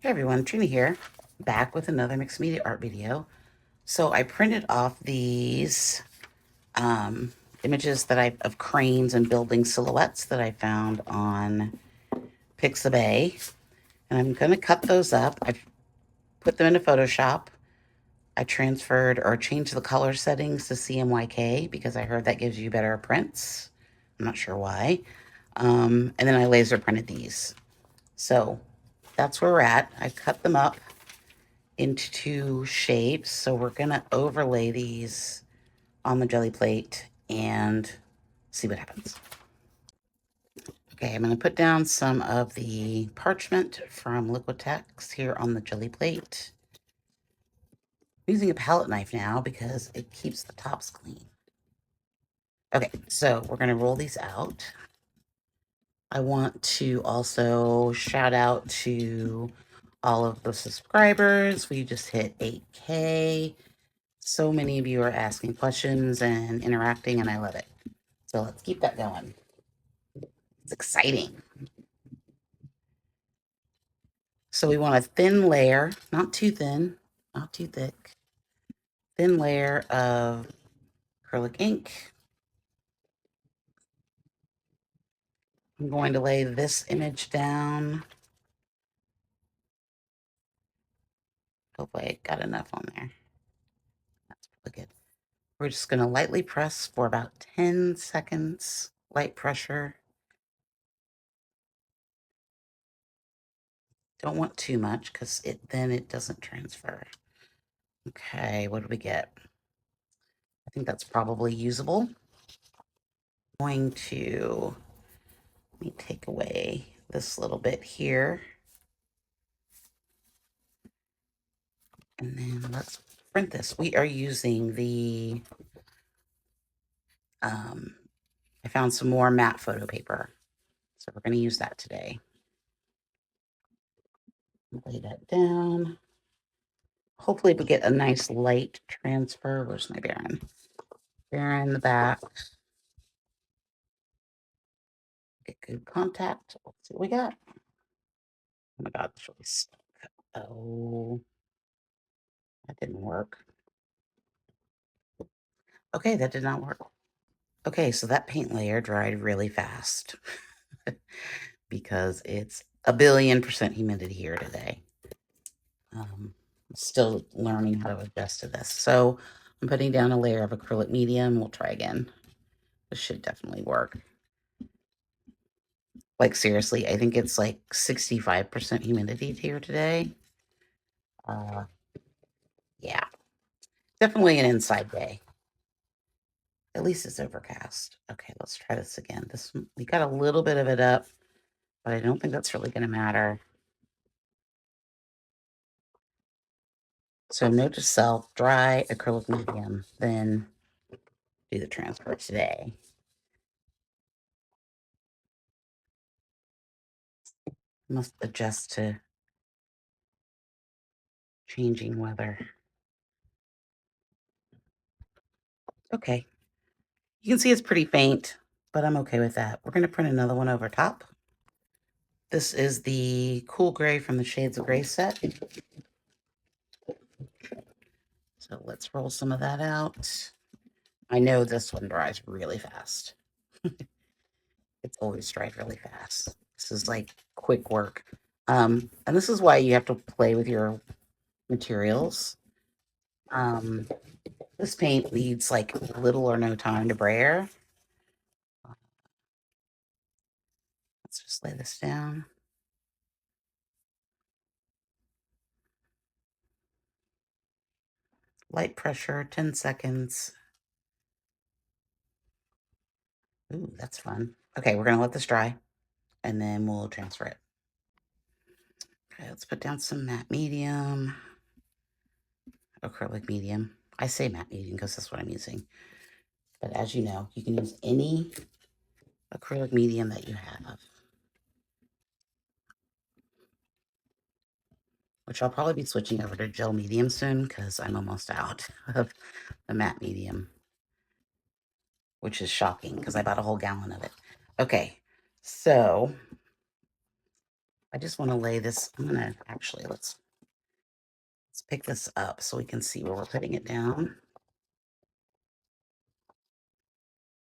Hey everyone, Trina here, back with another mixed media art video. So I printed off these images of cranes and building silhouettes that I found on Pixabay, and I'm going to cut those up. I've put them into Photoshop. I transferred or changed the color settings to CMYK because I heard that gives you better prints. I'm not sure why. And then I laser printed these. So that's where we're at. I cut them up into two shapes. So we're going to overlay these on the jelly plate and see what happens. Okay, I'm going to put down some of the parchment from Liquitex here on the jelly plate. I'm using a palette knife now because it keeps the tops clean. Okay, so we're going to roll these out. I want to also shout out to all of the subscribers. We just hit 8K. So many of you are asking questions and interacting, and I love it. So let's keep that going. It's exciting. So we want a thin layer, not too thin, not too thick, thin layer of acrylic ink. I'm going to lay this image down. Hopefully I got enough on there. That's really good. We're just going to lightly press for about 10 seconds, light pressure. Don't want too much because then it doesn't transfer. Okay, what do we get? I think that's probably usable. I'm going to, let me take away this little bit here. And then let's print this. We are using the, I found some more matte photo paper. So we're going to use that today. Lay that down. Hopefully we get a nice light transfer. Where's my Baron? Baron in the back. Get good contact. Let's see what we got. Oh my God, it's really stuck. Oh, that didn't work. Okay, that did not work. Okay, so that paint layer dried really fast because it's a billion% humidity here today. I'm still learning how to adjust to this. So I'm putting down a layer of acrylic medium. We'll try again. This should definitely work. Like seriously, I think it's like 65% humidity here today. Yeah, definitely an inside day. At least it's overcast. Okay, let's try this again. We got a little bit of it up, but I don't think that's really going to matter. So note to self, dry acrylic medium, then do the transfer today. Must adjust to changing weather. Okay. You can see it's pretty faint, but I'm okay with that. We're going to print another one over top. This is the Cool Gray from the Shades of Gray set. So let's roll some of that out. I know this one dries really fast. It's always dried really fast. This is like quick work. And this is why you have to play with your materials. This paint needs like little or no time to brayer. Let's just lay this down. Light pressure, 10 seconds. Ooh, that's fun. Okay, we're going to let this dry and then we'll transfer it. Okay, let's put down some matte medium, acrylic medium. I say matte medium because that's what I'm using. But as you know, you can use any acrylic medium that you have, which I'll probably be switching over to gel medium soon because I'm almost out of the matte medium, which is shocking because I bought a whole gallon of it. Okay, so I just want to lay this. I'm going to actually, let's pick this up so we can see where we're putting it down.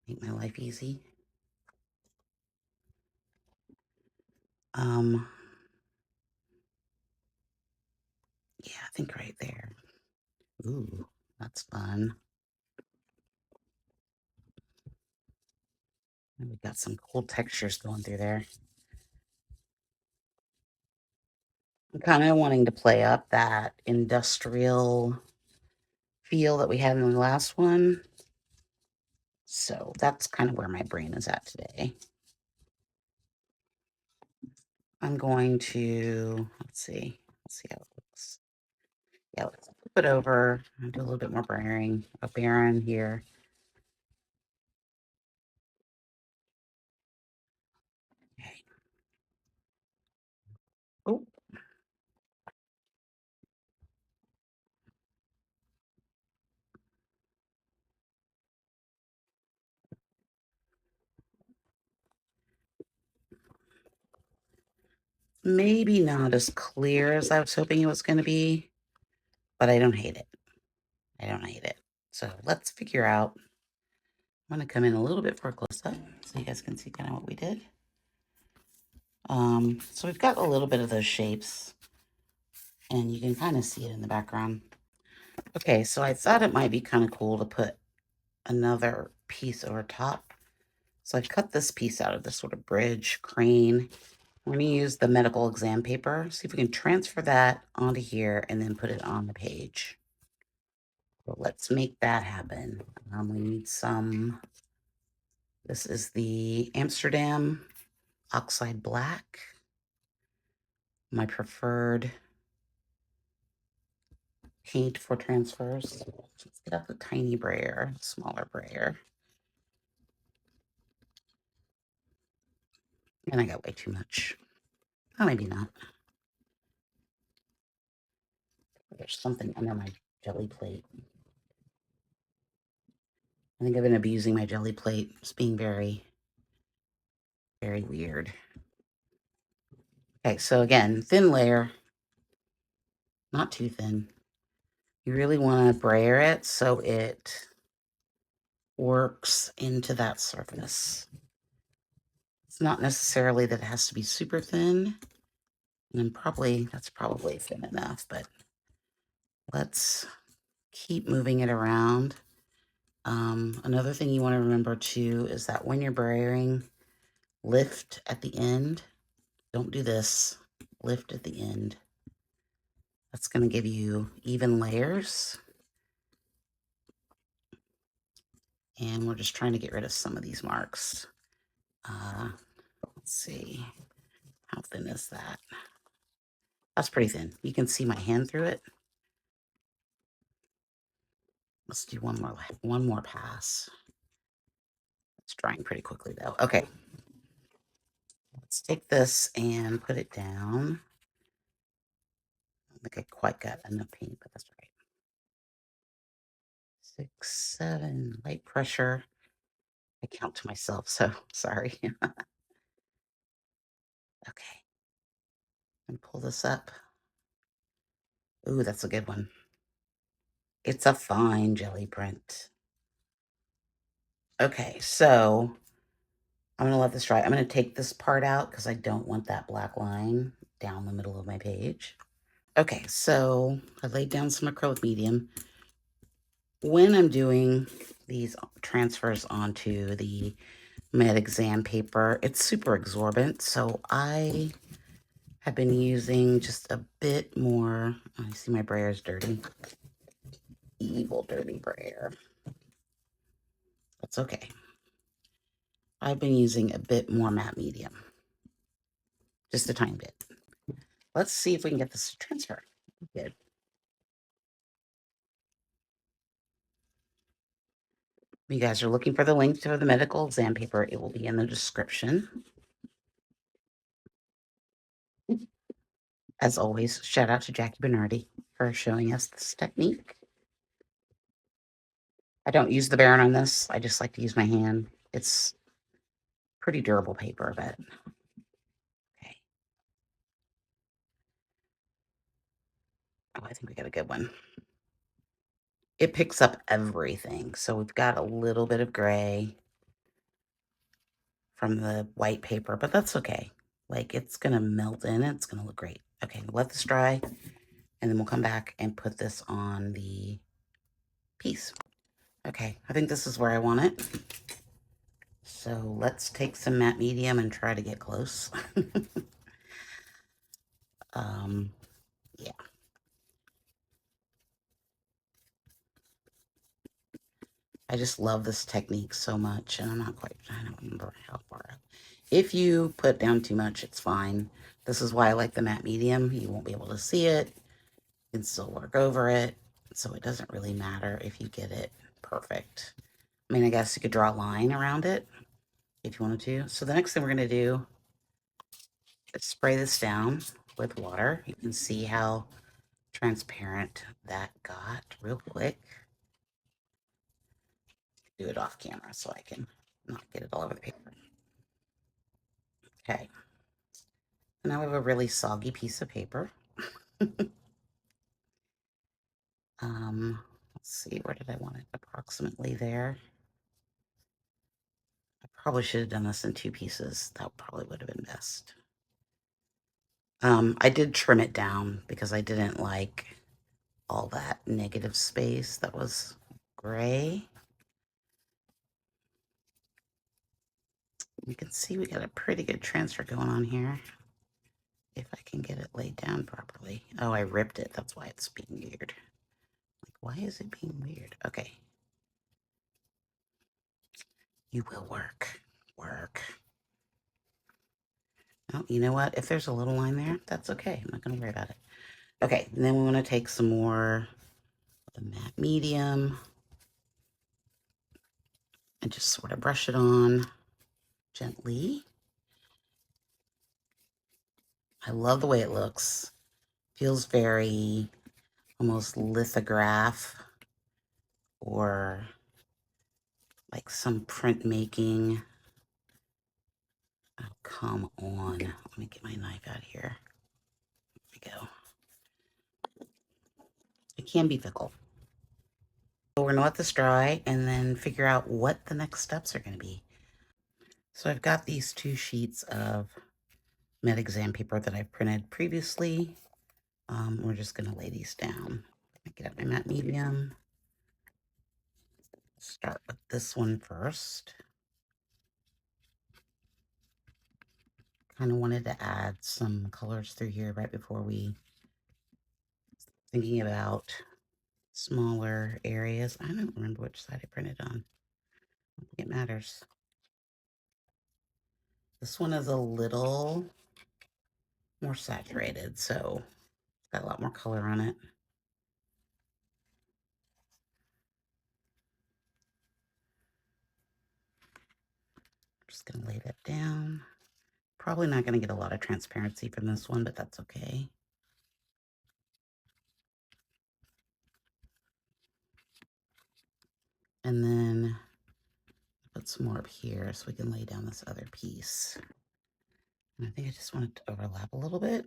Make my life easy. Yeah, I think right there. Ooh, that's fun. And we got some cool textures going through there. I'm kind of wanting to play up that industrial feel that we had in the last one. So that's kind of where my brain is at today. I'm going to, let's see how it looks. Yeah, let's flip it over and do a little bit more barren here. Okay. Oh, maybe not as clear as I was hoping it was going to be, but I don't hate it. I don't hate it. So let's figure out. I'm going to come in a little bit for a close-up so you guys can see kind of what we did. So we've got a little bit of those shapes, and you can kind of see it in the background. Okay, so I thought it might be kind of cool to put another piece over top. So I cut this piece out of this sort of bridge crane. We're going to use the medical exam paper. See if we can transfer that onto here and then put it on the page. So let's make that happen. We need some, this is the Amsterdam Oxide Black, my preferred paint for transfers. Let's get out the tiny brayer, smaller brayer. And I got way too much. Oh, maybe not. There's something under my jelly plate. I think I've been abusing my jelly plate. It's being very, very weird. Okay, so again, thin layer, not too thin. You really want to brayer it so it works into that surface. It's not necessarily that it has to be super thin. And then that's probably thin enough, but let's keep moving it around. Another thing you want to remember too is that when you're brayering, lift at the end. Don't do this. Lift at the end. That's going to give you even layers. And we're just trying to get rid of some of these marks. Let's see. How thin is that? That's pretty thin. You can see my hand through it. Let's do one more pass. It's drying pretty quickly though. Okay. Let's take this and put it down. I don't think I quite got enough paint, but that's right. 6, 7, light pressure. I count to myself, so sorry. Okay. And pull this up. Ooh, that's a good one. It's a fine jelly print. Okay, so I'm going to let this dry. I'm going to take this part out because I don't want that black line down the middle of my page. Okay, so I laid down some acrylic medium. When I'm doing these transfers onto the med exam paper, it's super absorbent, so I have been using just a bit more. Oh, I see my brayer's dirty. Evil dirty brayer. That's okay. I've been using a bit more matte medium. Just a tiny bit. Let's see if we can get this to transfer. Good. If you guys are looking for the link to the medical exam paper, it will be in the description. As always, shout out to Jackie Bernardi for showing us this technique. I don't use the Baron on this. I just like to use my hand. It's pretty durable paper, but okay. Oh, I think we got a good one. It picks up everything. So we've got a little bit of gray from the white paper, but that's okay. Like, it's gonna melt in, it's gonna look great. Okay, let this dry, and then we'll come back and put this on the piece. Okay, I think this is where I want it. So let's take some matte medium and try to get close. Yeah. I just love this technique so much, and I don't remember how far up. If you put down too much, it's fine. This is why I like the matte medium. You won't be able to see it. You can still work over it, so it doesn't really matter if you get it perfect. I mean, I guess you could draw a line around it if you wanted to. So the next thing we're gonna do is spray this down with water. You can see how transparent that got real quick. Do it off camera so I can not get it all over the paper. Okay. Now we have a really soggy piece of paper. Let's see, where did I want it? Approximately there. I probably should have done this in 2 pieces. That probably would have been best. I did trim it down because I didn't like all that negative space that was gray. You can see we got a pretty good transfer going on here. If I can get it laid down properly. Oh, I ripped it. That's why it's being weird. Like, why is it being weird? Okay. You will work. Work. Oh, you know what? If there's a little line there, that's okay. I'm not going to worry about it. Okay, and then we want to take some more of the matte medium and just sort of brush it on gently. I love the way it looks. Feels very almost lithograph or like some printmaking. Oh, come on. Let me get my knife out here. There we go. It can be fickle. So we're going to let this dry and then figure out what the next steps are going to be. So I've got these 2 sheets of med exam paper that I've printed previously. We're just going to lay these down. Get out my matte medium. Start with this one first. Kind of wanted to add some colors through here right before we thinking about smaller areas. I don't remember which side I printed on. I don't think it matters. This one is a little more saturated, so it's got a lot more color on it. Just gonna lay that down. Probably not gonna get a lot of transparency from this one, but that's okay. And then put some more up here so we can lay down this other piece. And I think I just want it to overlap a little bit.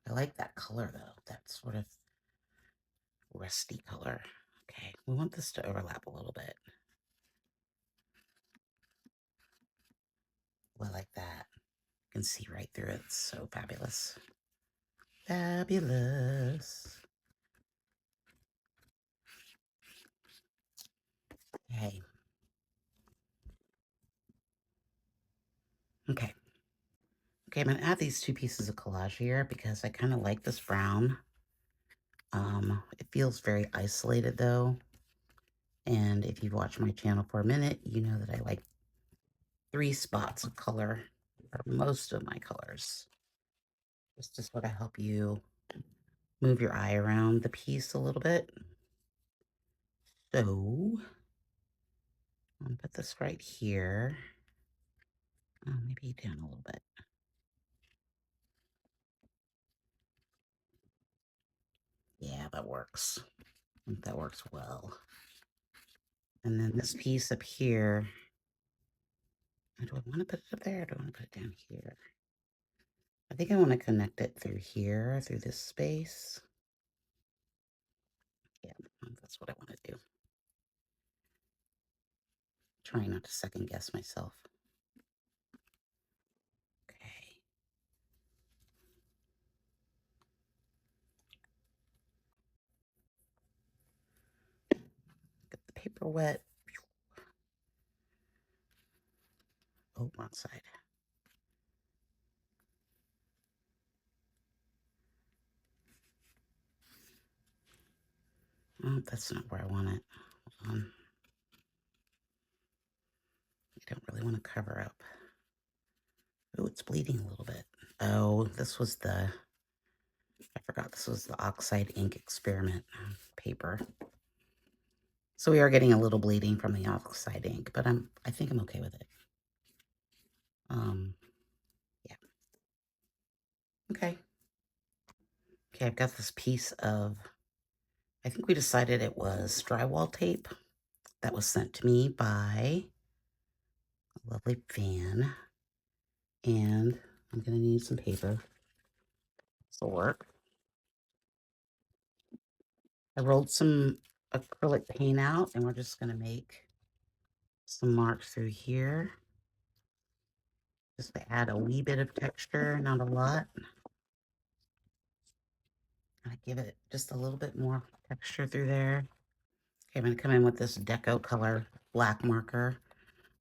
I like that color though, that sort of rusty color. Okay, we want this to overlap a little bit. I like that. You can see right through it. It's so fabulous. Fabulous. Hey. Okay. Okay, I'm gonna add these 2 pieces of collage here because I kind of like this brown. It feels very isolated though. And if you've watched my channel for a minute, you know that I like 3 spots of color for most of my colors. Just to sort of help you move your eye around the piece a little bit. So, I'm gonna put this right here. Maybe down a little bit. Yeah, that works. I think that works well. And then this piece up here, do I want to put it up there or do I want to put it down here? I think I want to connect it through here, through this space. Yeah, that's what I want to do. Trying not to second guess myself. Okay. Get the paper wet. Oh, wrong side. Oh, that's not where I want it. Hold on. I don't really want to cover up. Oh, it's bleeding a little bit. Oh, this was the, I forgot this was the oxide ink experiment paper. So we are getting a little bleeding from the oxide ink, but I think I'm okay with it. Yeah. Okay. Okay, I've got this piece of, I think we decided it was drywall tape that was sent to me by a lovely fan. And I'm going to need some paper. This will work. I rolled some acrylic paint out, and we're just going to make some marks through here. Just to add a wee bit of texture, not a lot. I give it just a little bit more texture through there. Okay, I'm going to come in with this Deco Color black marker.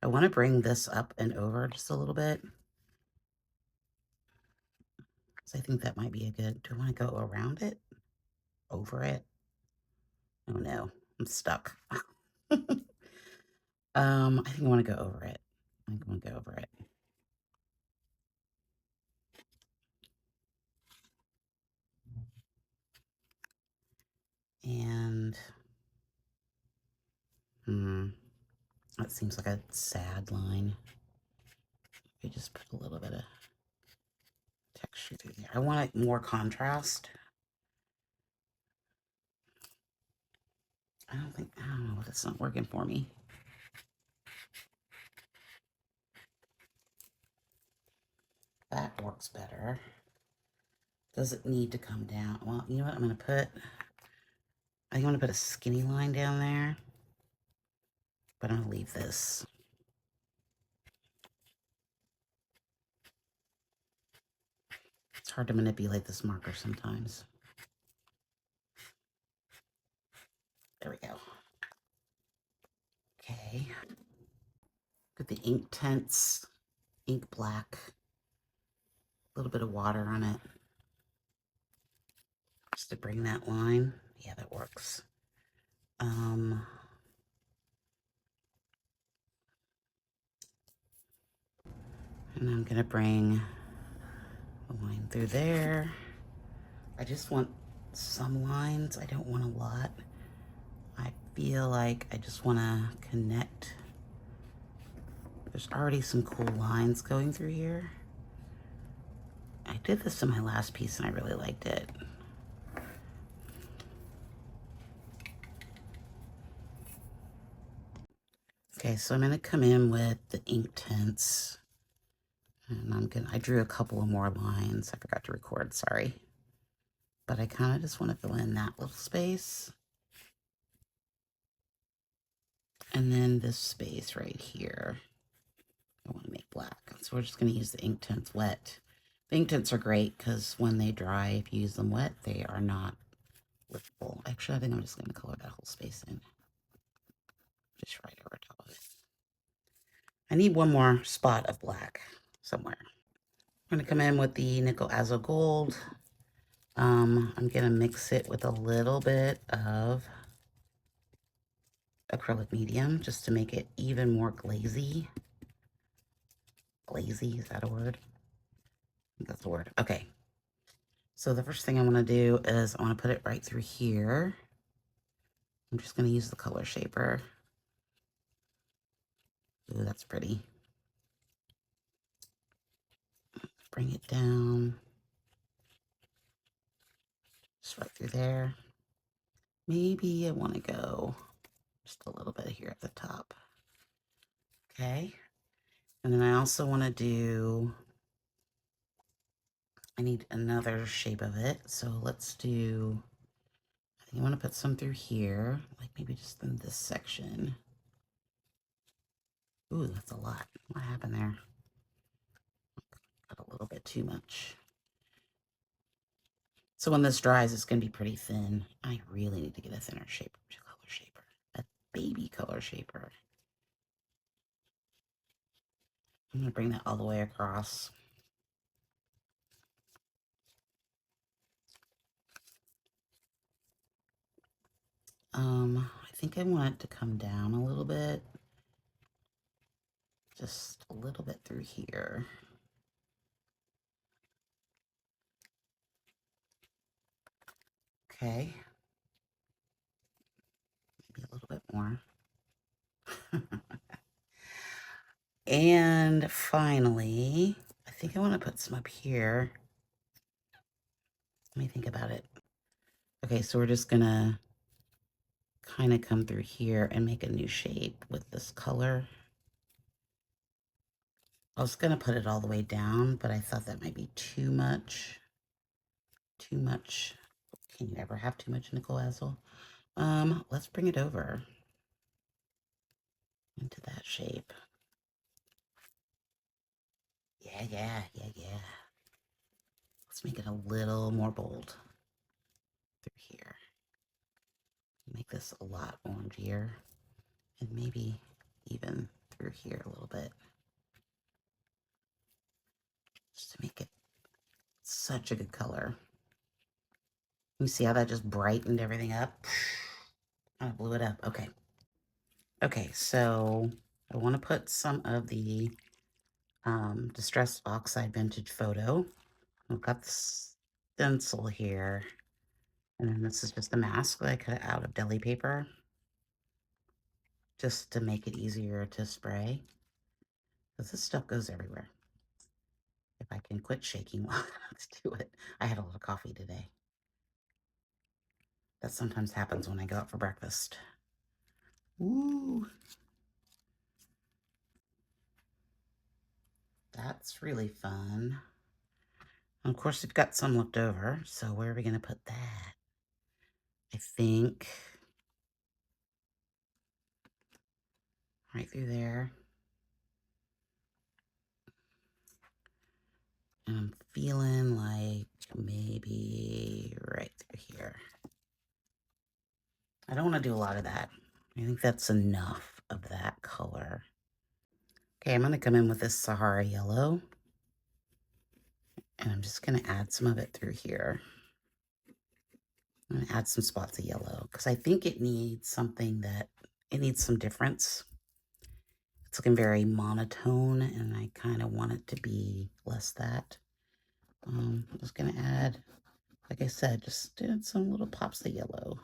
I want to bring this up and over just a little bit. So I think that might be a good, do I want to go around it? Over it? Oh no, I'm stuck. I think I want to go over it. I think I want to go over it. And, that seems like a sad line. We just put a little bit of texture through there. I want more contrast. I don't know, that's not working for me. That works better. Does it need to come down? Well, you know what I'm going to put? I think I'm going to put a skinny line down there. But I'm going to leave this. It's hard to manipulate this marker sometimes. There we go. Okay. Got the Inktense ink black. A little bit of water on it. Just to bring that line. Yeah, that works. And I'm going to bring a line through there. I just want some lines. I don't want a lot. I feel like I just want to connect. There's already some cool lines going through here. I did this in my last piece and I really liked it. Okay, so I'm going to come in with the Inktense. And I drew a couple of more lines. I forgot to record, sorry. But I kind of just want to fill in that little space. And then this space right here, I want to make black. So we're just going to use the Inktense wet. The Inktense are great because when they dry, if you use them wet, they are not liftable. Actually, I think I'm just going to color that whole space in. Just right over top of it. I need one more spot of black somewhere. I'm going to come in with the Nickel Azo Gold. I'm going to mix it with a little bit of acrylic medium just to make it even more glazy. Glazy, is that a word? I think that's the word. Okay. So the first thing I want to do is I want to put it right through here. I'm just going to use the color shaper. Ooh, that's pretty. Bring it down. Just right through there. Maybe I want to go just a little bit here at the top. Okay. And then I also want to do I need another shape of it. So let's do, I think I want to put some through here, like maybe just in this section. Ooh, that's a lot. What happened there? Got a little bit too much. So when this dries, it's going to be pretty thin. I really need to get a thinner shaper, color shaper, a baby color shaper. I'm going to bring that all the way across. I think I want it to come down a little bit. Just a little bit through here. Okay. Maybe a little bit more. And finally, I think I want to put some up here. Let me think about it. Okay, so we're just going to kind of come through here and make a new shape with this color. I was going to put it all the way down, but I thought that might be too much. Too much. Can you ever have too much, Nicole Hazel? Let's bring it over into that shape. Yeah. Let's make it a little more bold through here. Make this a lot orangier, and maybe even through here a little bit. Just to make it such a good color. You see how that just brightened everything up? I blew it up. Okay. Okay, so I want to put some of the Distressed Oxide Vintage Photo. I've got the stencil here. And then this is just the mask that I cut out of deli paper. Just to make it easier to spray. Because this stuff goes everywhere. If I can quit shaking while I do it. I had a lot of coffee today. That sometimes happens when I go out for breakfast. Ooh. That's really fun. And of course, we've got some left over. So where are we going to put that? I think right through there. And I'm feeling like maybe right through here. I don't want to do a lot of that. I think that's enough of that color. Okay, I'm going to come in with this Sahara yellow. And I'm just going to add some of it through here. I'm going to add some spots of yellow because I think it needs something that, it needs some difference. It's looking very monotone and I kind of want it to be less that. I'm just going to add, like I said, just doing some little pops of yellow.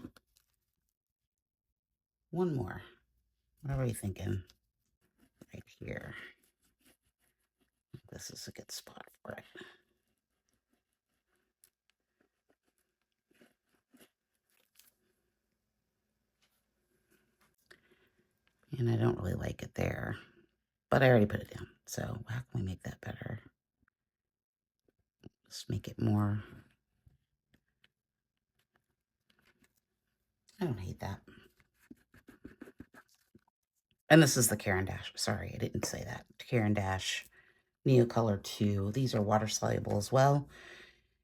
One more. What are we thinking? Right here. This is a good spot for it. And I don't really like it there, but I already put it down. So how can we make that better? Just make it more. I don't hate that. And this is the Caran d'Ache. Sorry, I didn't say that. Caran d'Ache Neocolor 2. These are water soluble as well.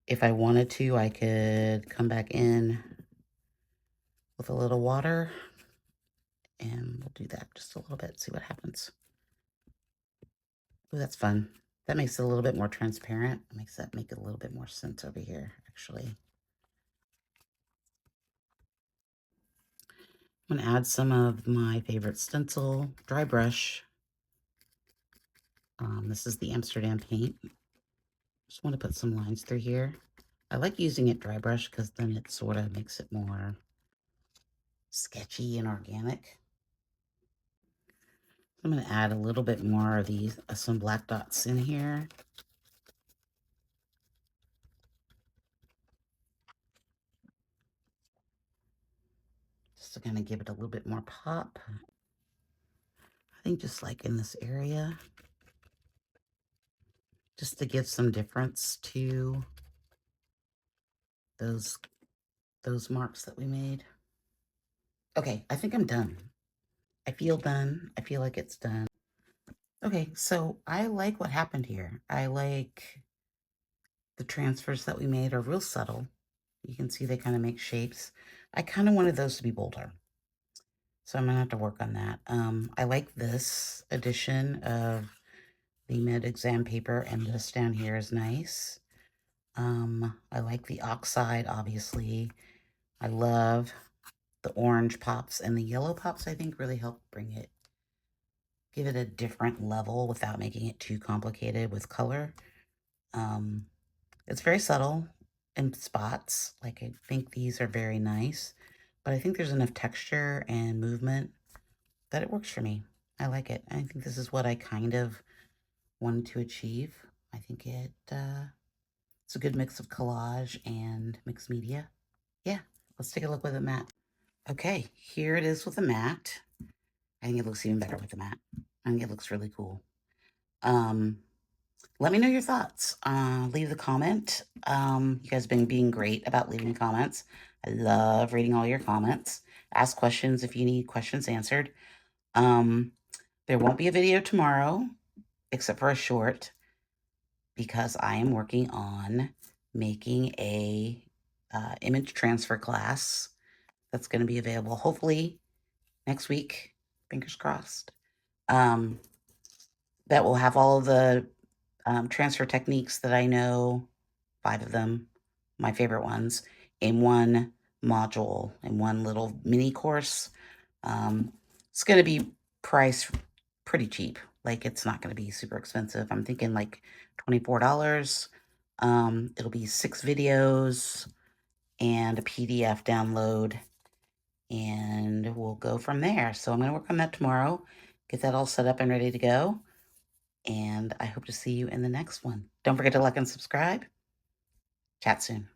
If I wanted to, I could come back in with a little water. And we'll do that just a little bit, see what happens. Oh, that's fun. That makes it a little bit more transparent. It makes that make it a little bit more sense over here, actually. I'm going to add some of my favorite stencil dry brush. This is the Amsterdam paint. Just want to put some lines through here. I like using it dry brush because then it sort of makes it more sketchy and organic. I'm going to add a little bit more of these, some black dots in here. Just to kind of give it a little bit more pop. I think just like in this area. Just to give some difference to those marks that we made. Okay, I think I'm done. I feel done. I feel like it's done. Okay, so I like what happened here. I like the transfers that we made are real subtle. You can see they kind of make shapes. I kind of wanted those to be bolder. So I'm gonna have to work on that. I like this edition of the mid exam paper, and this down here is nice. I like the oxide, obviously. I love the orange pops, and the yellow pops I think really help give it a different level without making it too complicated with color. It's very subtle in spots. Like, I think these are very nice, but I think there's enough texture and movement that it works for me. I like it. I think this is what I kind of wanted to achieve. I think it's a good mix of collage and mixed media. Yeah, let's take a look with a mat. Okay, here it is with a mat. I think it looks even better with a mat. I think it looks really cool. Let me know your thoughts. Leave the comment. You guys have been being great about leaving comments. I love reading all your comments. Ask questions if you need questions answered. There won't be a video tomorrow, except for a short, because I am working on making a image transfer class that's going to be available hopefully next week. Fingers crossed. That will have all of the transfer techniques that I know, 5 of them, my favorite ones, in one module, in one little mini course. It's going to be priced pretty cheap. Like, it's not going to be super expensive. I'm thinking like $24. It'll be 6 videos and a PDF download, and we'll go from there. So I'm going to work on that tomorrow, get that all set up and ready to go. And I hope to see you in the next one. Don't forget to like and subscribe. Chat soon.